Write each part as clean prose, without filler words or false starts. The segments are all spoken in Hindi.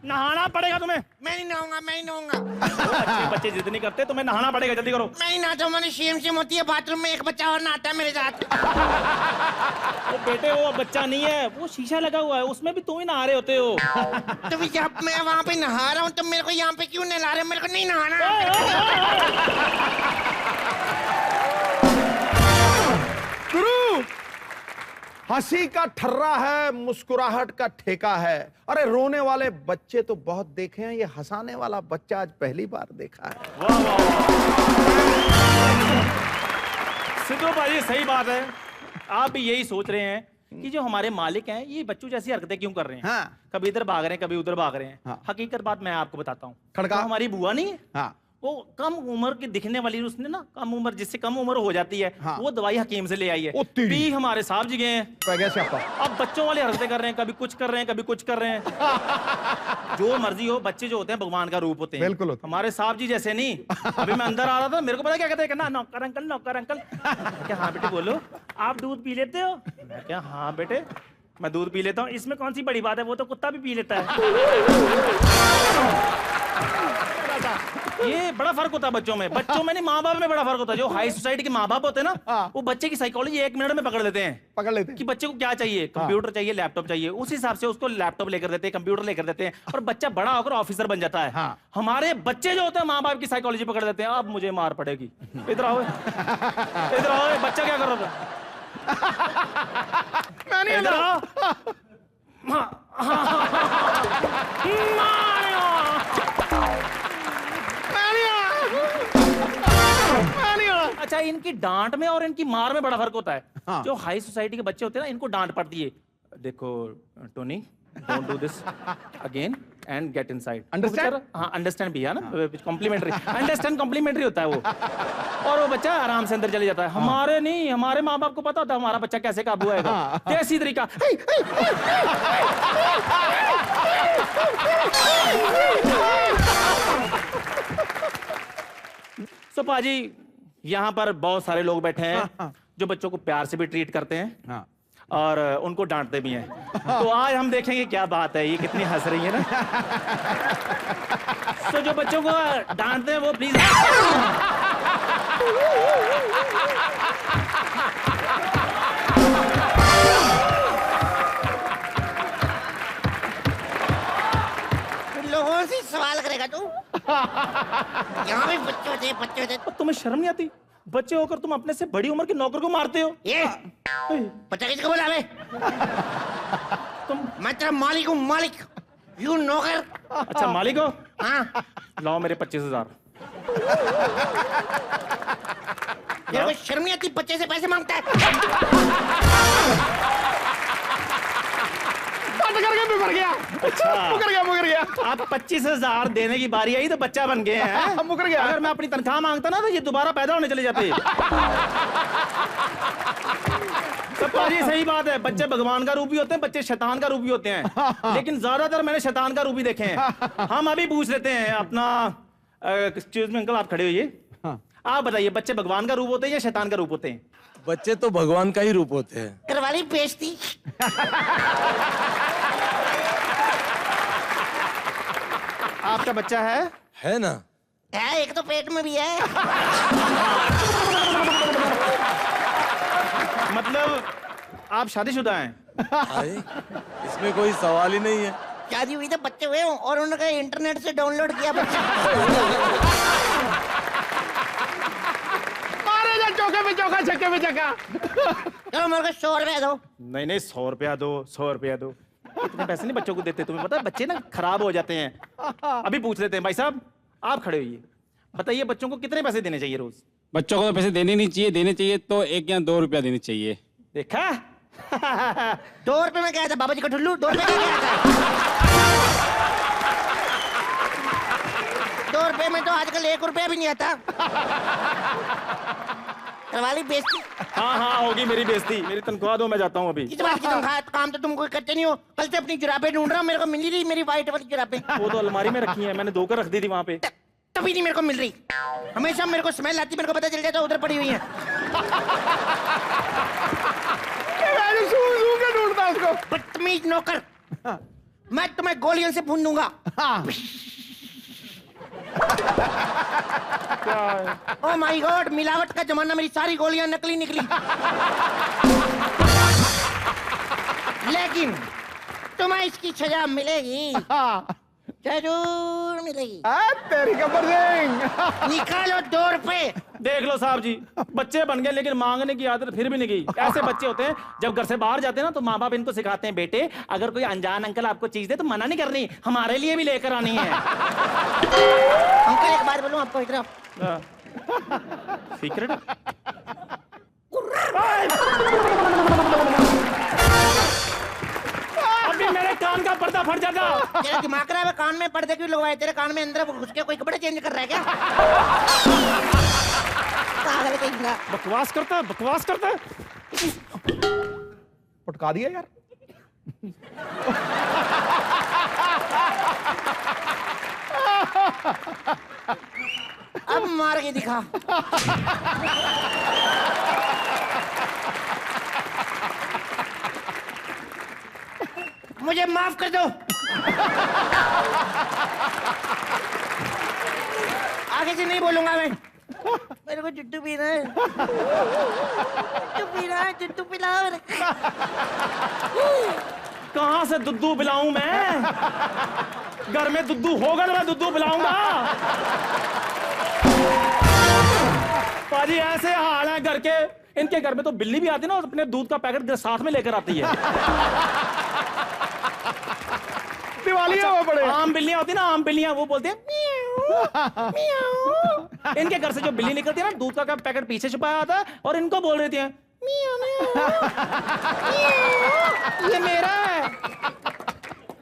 नहाना पड़ेगा तुम्हें। मैं नहीं नहाऊंगा, मैं नहीं नहाऊंगा। अच्छे बच्चे जिद नहीं करते, तुम्हें नहाना पड़ेगा, जल्दी करो। मैं नहीं नहाता हूँ, मैंने शेम होती है बाथरूम में, एक बच्चा और नहाता है मेरे साथ। वो बेटे वो बच्चा नहीं है, वो शीशा लगा हुआ है, उसमें भी तुम ही नहा रहे होते हो। तो जब मैं वहाँ पे नहा रहा हूँ तो मेरे को यहाँ पे क्यों नहला रहे? मेरे को नहीं नहाना। गुरु, हंसी का ठर्रा है, मुस्कुराहट का ठेका है। अरे रोने वाले बच्चे तो बहुत देखे हैं, ये हंसाने वाला बच्चा आज पहली बार देखा है। वाह वाह सिद्धू भाई, सही बात है। आप भी यही सोच रहे हैं कि जो हमारे मालिक हैं ये बच्चों जैसी हरकतें क्यों कर रहे हैं। हाँ। कभी इधर भाग रहे हैं, कभी उधर भाग रहे हैं। हाँ। हकीकत बात मैं आपको बताता हूँ। खड़का। तो हमारी बुआ नहीं है, हाँ। वो कम उम्र की दिखने वाली, उसने ना कम उम्र, जिससे कम उम्र हो जाती है, हाँ। वो दवाई हकीम से ले आई है। पी हमारे साहब जी गए हैं। अब बच्चों वाले हरकतें कर रहे हैं, कभी कुछ कर रहे हैं, कभी कुछ कर रहे हैं। जो मर्जी हो, बच्चे जो होते हैं भगवान का रूप होते हैं। बिल्कुल होते हैं। हमारे साहब जी जैसे नहीं। अभी मैं अंदर आ रहा था, मेरे को पता क्या कहते हैं, नौकर अंकल, नौकर अंकल। क्या हाँ बेटे बोलो, आप दूध पी लेते हो? मैं क्या हाँ बेटे मैं दूध पी लेता हूँ, इसमें कौन सी बड़ी बात है, वो तो कुत्ता भी पी लेता है। ये बड़ा फर्क होता है बच्चों में नहीं, माँ बाप में बड़ा फर्क होता है। जो हाई सोसाइटी के माँ बाप होते हैं ना, वो बच्चे की साइकोलॉजी 1 मिनट में पकड़ लेते हैं कि बच्चे को क्या चाहिए, कंप्यूटर चाहिए, लैपटॉप चाहिए, उस हिसाब से उसको लैपटॉप लेकर देते हैं, कंप्यूटर लेकर देते हैं, और बच्चा बड़ा होकर ऑफिसर बन जाता है। हमारे बच्चे जो होते हैं माँ बाप की साइकोलॉजी पकड़ लेते हैं। अब मुझे मार पड़ेगी, इधर आओ, इधर आओ। बच्चा क्या कर रहा था? मैं नहीं इधर आओ। अच्छा, इनकी डांट में और इनकी मार में बड़ा फर्क होता है। हाँ। जो हाई सोसाइटी के बच्चे होते हैं ना, इनको डांट पड़ती है। देखो Tony, don't do this again and get inside. Understand? हाँ, अंडरस्टैंड भी है ना, कॉम्प्लीमेंट्री। अंडरस्टैंड कॉम्प्लीमेंट्री होता है वो। और वो बच्चा आराम से अंदर चले जाता है। हमारे नहीं, हमारे माँ बाप को पता होता है हमारा बच्चा कैसे काबू आएगा। देसी तरीका। सो पाजी, यहाँ पर बहुत सारे लोग बैठे हैं जो बच्चों को प्यार से भी ट्रीट करते हैं और उनको डांटते भी हैं। तो आज हम देखेंगे क्या बात है, ये कितनी हंस रही है ना। तो जो बच्चों को डांटते हैं वो प्लीज लोगों से सवाल करेगा तू? यहाँ भी बच्चे थे। तुम्हें शर्म नहीं आती? बच्चे होकर तुम अपने से बड़ी उम्र के नौकर को मारते हो। ये बच्चा किसको बोला बे? तुम? मैं तेरा मालिक हूँ, मालिक। यू नौकर। अच्छा मालिक हो? हाँ। लाओ मेरे 25,000। मेरे को शर्म नहीं आती, बच्चे से पैसे मांगता है। मुकर गया। अच्छा मुकर गया। आप 25,000 देने की बारी आई तो बच्चा बन गए हैं। मुकर गया। अगर मैं अपनी तनख्वाह मांगता ना तो ये दोबारा पैदा होने चले जाते। तो पाजी सही बात है, बच्चे भगवान का रूप भी होते हैं, बच्चे शैतान का रूप भी होते हैं। लेकिन ज्यादातर मैंने शैतान का रूप भी देखे हैं। हम अभी पूछ लेते हैं अपना, एक्सक्यूज मी अंकल, आप खड़े होइए। आप बताइए, बच्चे भगवान का रूप होते हैं या शैतान का रूप होते हैं? बच्चे तो भगवान का ही रूप होते हैं। करवाली बेइज्जती। आपका बच्चा है ना? है, एक तो पेट में भी है। मतलब आप शादीशुदा हैं? इसमें कोई सवाल ही नहीं है। शादी हुई तो बच्चे हुए और उन्होंने इंटरनेट से डाउनलोड किया बच्चा। मारे जा चौके पे चौका, छक्के पे छक्का। चलो मेरे को 100 रुपया दो। नहीं 100 रुपया दो, 100 रुपया दो। इतने पैसे नहीं बच्चों को देते, तुम्हें पता है बच्चे ना खराब हो जाते हैं। अभी पूछ लेते हैं। भाई साहब आप खड़े होइए, बताइए बच्चों को कितने पैसे देने चाहिए रोज? बच्चों को तो पैसे देने नहीं चाहिए, देने चाहिए तो 1 या 2 रुपया देने चाहिए। देखा? 2 रुपये में क्या था बाबा जी का ठुल्लू? 2 रुपये क्या था? 2 रुपये में तो आजकल 1 रुपया भी नहीं आता। करवाली बेइज्जती। हाँ होगी मेरी बेइज्जती। मेरी तनख्वाह दो, मैं जाता हूँ अभी। किस बात की तनख्वाह? काम तो तुम कोई करते नहीं हो। कल से अपनी जुराबें ढूंढ रहा हूँ, मेरे को मिल ही रही मेरी व्हाइट वाली जुराबें। वो तो अलमारी में रखी है, मैंने धोकर रख दी थी वहाँ पे। तभी नहीं मेरे को मिल रही। हमेशा मेरे को स्मेल आती, मेरे को पता चल जाता उधर पड़ी हुई है। ढूंढता उसको। बदतमीज नौकर। मैं तुम्हें गोलियों से भून दूंगा। हाँ। ओ माय गॉड, मिलावट का जमाना, मेरी सारी गोलियां नकली निकली। लेकिन तुम्हें इसकी सजा मिलेगी, हाँ। जरूर मिलेगी। तेरी गब्बर सिंह। निकालो 2 रुपए। देख लो साहब जी, बच्चे बन गए लेकिन मांगने की आदत फिर भी नहीं गई। ऐसे बच्चे होते हैं जब घर से बाहर जाते हैं ना तो माँ बाप इनको सिखाते हैं, बेटे अगर कोई अनजान अंकल आपको चीज दे तो मना नहीं करनी, हमारे लिए भी लेकर आनी है। अंकल एक बात बोलूं आपको, इधर सीक्रेट। अभी मेरे कान का पर्दा फट जाता। तेरा दिमाग खराब है, कान में पर्दे क्यों लगवाए? तेरे कान में अंदर घुस के कोई कपड़े चेंज कर रहा है क्या? पागल कहीं का। बकवास करता है, बकवास करता है। पटका दिया यार। अब मार के दिखा। मुझे माफ कर दो। आगे से नहीं बोलूंगा मैं। मेरे को जुट्टू पीना है, जुट्टू पीना है, जुट्टू पिलाओ मेरे। कहाँ से दुद्धू पिलाऊं मैं? घर में दुद्धू होगा तो मैं दुद्धू पिलाऊंगा। पाजी ऐसे हाल है घर के, इनके घर में तो बिल्ली भी आती है ना, अपने दूध का पैकेट साथ में लेकर आती है। दिवाली है वो बड़े। आम बिल्लियां होती है ना, आम बिल्लियां, वो बोलती है म्याऊं, म्याऊं। इनके घर से जो बिल्ली निकलती है ना, दूध का पैकेट पीछे छुपाया आता है और इनको बोल रही है म्याऊं, म्याऊं, ये मेरा है।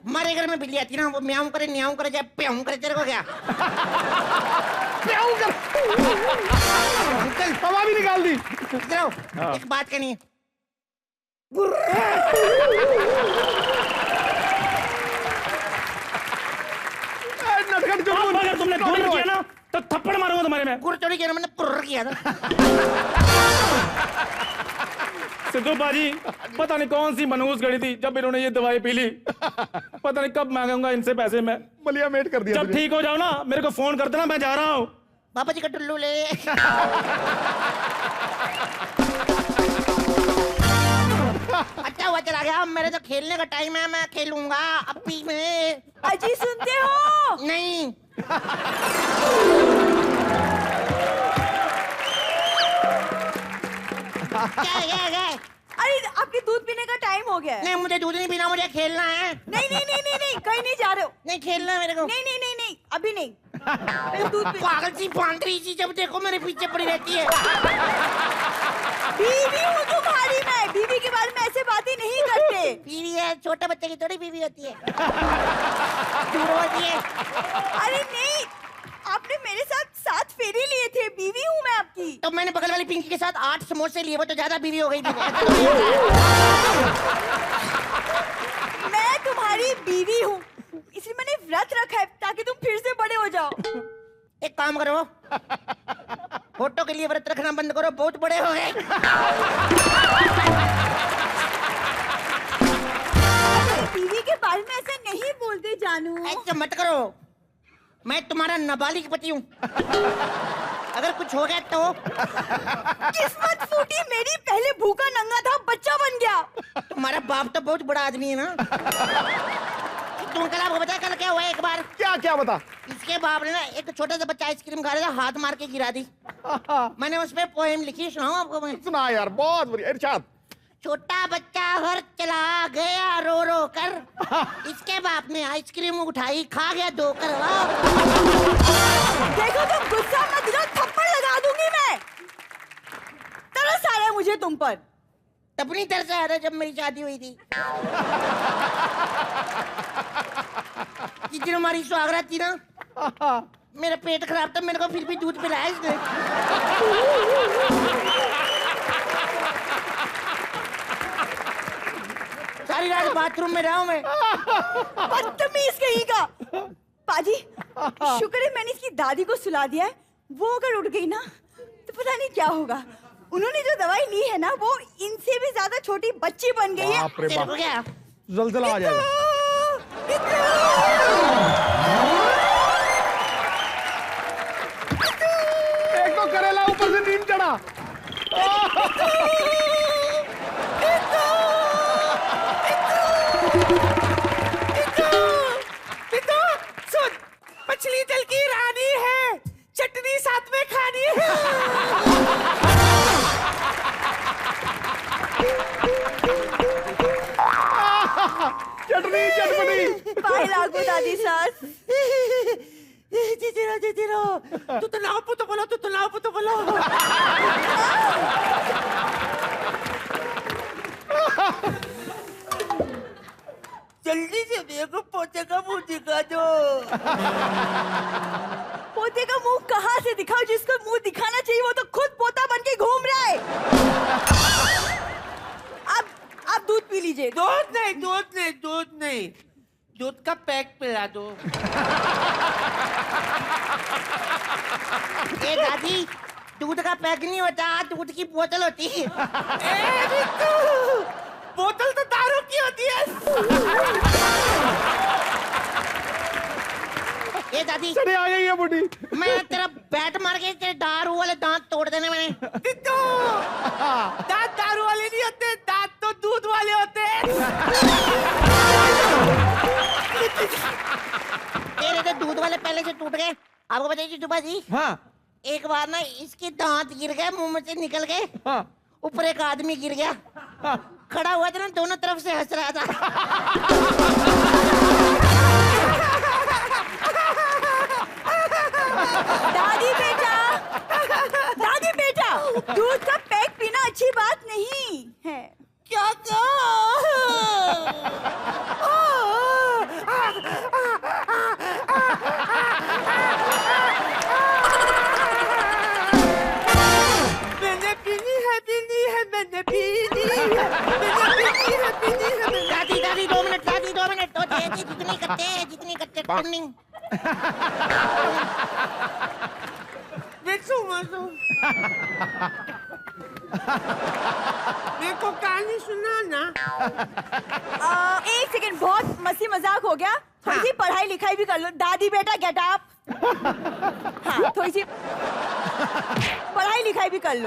हमारे घर में बिल्ली आती ना, वो म्याऊं करे, न्याऊं करे, चाहे प्याऊं करे, तेरे को क्या? प्याऊ कर। हवा भी निकाल दी। इधर आओ, एक बात कहनी है। अगर तुमने गुर्र किया ना तो थप्पड़ मारूंगा तुम्हारे में। गुर्र चोरी किया ना, मैंने पुर्र किया था। सिद्धू बाजी, पता नहीं कौन सी मनहूस घड़ी थी जब इन्होंने ये दवाई पी ली। पता नहीं कब मांगूंगा इनसे पैसे मैं। मलिया मेट कर दिया। जब ठीक हो जाओ ना मेरे को फोन कर देना, मैं जा रहा हूँ। पापा जी का टुल्लू ले। अच्छा हुआ चला गया, मेरे तो खेलने का टाइम है, मैं खेलूंगा अभी में। अजी सुनते हो? नहीं। क्या? अरे आपके दूध पीने का टाइम हो गया है। नहीं, मुझे दूध नहीं पीना, मुझे खेलना है। नहीं नहीं नहीं नहीं नहीं, कहीं नहीं जा रहे हो। नहीं खेलना है मेरे को। नहीं नहीं नहीं नहीं, अभी नहीं। मेरे दूध पी। पागल सी बांदरी सी, जब देखो मेरे पीछे पड़ी रहती है। बीवी हूँ तुम्हारी मैं, बीवी के बारे में ऐसे बातें नहीं करते। बीवी है, छोटे बच्चे की थोड़ी बीवी होती है। दूर होती है। अरे नहीं, आपने मेरे साथ 7 फेरे लिए थे, बीवी हूँ मैं आपकी। तो मैंने बगल वाली पिंकी के साथ 8 समोसे लिए, वो तो ज्यादा बीवी हो गई थी। मैं तुम्हारी बीवी हूँ, इसलिए मैंने व्रत रखा है ताकि तुम फिर से बड़े हो जाओ। एक काम करो, फोटो के लिए व्रत रखना बंद करो, बहुत बड़े हो गए। बीवी के बारे में ऐसा नहीं बोलते जानू। ऐसे मत करो, मैं तुम्हारा नाबालिग पति हूँ। अगर कुछ हो गया तो किस्मत फूटी मेरी, पहले भूखा नंगा था, बच्चा बन गया। तुम्हारा बाप तो बहुत बड़ा आदमी है ना। तुम कल आपको बताया कल क्या हुआ? एक बार क्या बता। इसके बाप ने ना एक छोटा सा बच्चा आइसक्रीम खा रहा था, हाथ मार के गिरा दी। मैंने उस पे पोएम लिखी, सुनाऊं आपको मैं? सुना यार, बहुत बढ़िया। इरशाद। छोटा बच्चा घर चला गया रो रो कर, इसके बाप ने आइसक्रीम उठाई, खा गया 2 कर। देखो तुम गुस्सा मत दिलाओ, थप्पड़ लगा दूंगी मैं। तरस आ रहा है मुझे तुम पर। तपनी तरस आ रहा जब मेरी शादी हुई थी। जिस दिन हमारी सुहागरात थी ना, मेरा पेट खराब था, मेरे को फिर भी दूध पिलाया इसने। सारी रात बाथरूम में रहा हूं मैं। बदतमीज कहीं का। पाजी, शुक्र है मैंने इसकी दादी को सुला दिया है, वो अगर उठ गई ना तो पता नहीं क्या होगा। उन्होंने जो दवाई ली है ना, वो इनसे भी ज्यादा छोटी बच्ची बन गई है। बाप रे तेरे को बाप, क्या? जल्जला आ जाएगा। एक तो करेला ऊपर से नीम चढ़ा। सुन, मछली जल की रानी है, चटनी साथ में खानी है। चटनी चटपटी। पाए लागू दादी सास। जीती रहो। तू तो लाओ पुतो बोलो। जल्दी से मेरे को पोते का मुंह दिखा दो। पोते का मुंह कहाँ से दिखाओ? जिसको मुंह दिखाना चाहिए वो तो खुद पोता बन के घूम रहा है। अब दूध पी लीजिए। दूध नहीं, दूध का पैक पिला दो। ए दादी, दूध का पैक नहीं होता, दूध की बोतल होती है। बोतल तो दारू की होती है। ए दादी, चढ़े आ गई है बुढ़ी। मैं तेरा बैट मार के तेरे दारू वाले दांत तोड़ देने मैंने। दांत दारू वाले नहीं होते, दांत तो दूध वाले होते हैं। तेरे तो दूध वाले पहले से टूट गए। आपको बताइए चिट्टू जी, हाँ एक बार ना इसके दांत गिर गए, मुंह में से निकल गए। हाँ ऊपर एक आदमी गिर गया, खड़ा हुआ था ना, दोनों तरफ से हंस रहा था। दादी बेटा, दूध का पैक पीना अच्छी बात नहीं है। क्या मैंने पीनी है। दादी 2 मिनट, दादी 2 मिनट तो दे दी, जितनी कट्टे टर्निंग। मेरे को कहानी सुना ना। एक सेकंड, बहुत मस्ती मजाक हो गया। थोड़ी सी पढ़ाई लिखाई भी कर लो। दादी बेटा गेट अप। हाँ, थोड़ी सी पढ़ाई लिखाई भी कर लो।